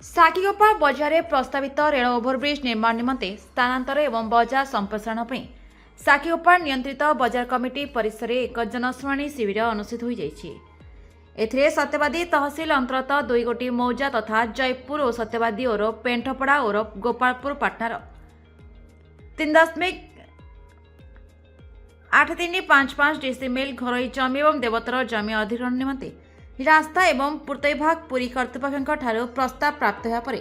साखीगोपा बजार प्रस्तावित rail overbridge निर्माण निमंते स्थानांतर एवं बजार संप्रसारण पर साखीगोपा नियंत्रित बजार कमिटी परिसर में एक जनशुणाणी शिविर अनुष्ठित हो जाए। सत्यवादी तहसिल अंतर्गत 2 गोटी मौजा तथा जयपुर और सत्यवादी ओरफ पेंठपड़ा ओरफ गोपालपुर पाटनार 3.8355 डेसिमेल घरोई जमी और देवतर जमी अधिग्रहण निमंते रास्ता एवं पूर्त विभाग पुरी कर्तृपक्ष प्रस्ताव प्राप्त होगा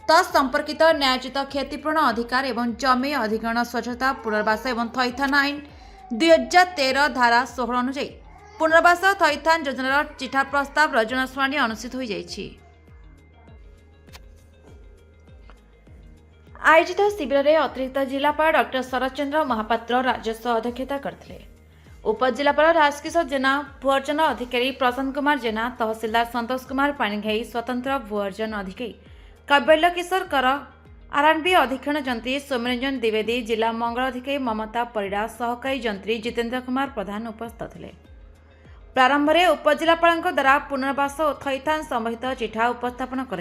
तत्संपर्कित न्यायोचित क्षतिपूरण अधिकार एवं जमी अधिग्रहण स्वच्छता पुनर्वास एवं थैथान आईन 2013 धारा 16 अनुଯାୟୀ पुनर्वास थैथान योजनार चिठा प्रस्ताव जनशुणाणी अनुष्ठित हो जाए। आयोजित शिविर में अतिरिक्त जिलापाल डॉ शरद महापात्र राजस्व अध्यक्षता करते। उपजिलापाल राजकिशोर जेना, भूअर्जन अधिकारी प्रशांत कुमार जेना, तहसीलदार संतोष कुमार पाणिघाई, स्वतंत्र भूअर्जन अधिकारी कैबल्य किशोर कर, आरएनबी अधीक्षण जंत्री सौम्यरंजन द्विवेदी, जिला मंगल अधिकारी ममता परिड़ा, सहकारी जंत्री जितेंद्र कुमार प्रधान उपस्थित थे। प्रारंभ में उपजिलापाल द्वारा पुनर्वास और थैथान संबंधित चिठा उपस्थापन कर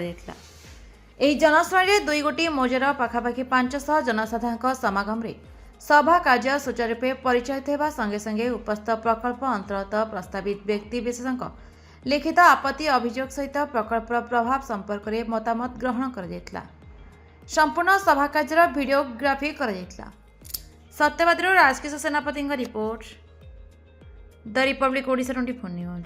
जनशुणाणी 2 गोटी मौजार पाखापाखि 500 जनसाधारण समागम रे सभा कार्य सुचारूपे परिचालित होगा संगे संगे उपस्थित प्रकल्प अंतर्गत प्रस्तावित व्यक्ति विशेषों लिखित आपत्ति अभियोग सहित प्रकल्प प्रभाव संपर्क में मतामत ग्रहण कर संपूर्ण सभा कार्य भिडियोग्राफी कर सत्यवादी राजकिशोर सेनापति report the Republic Odisha 24 news.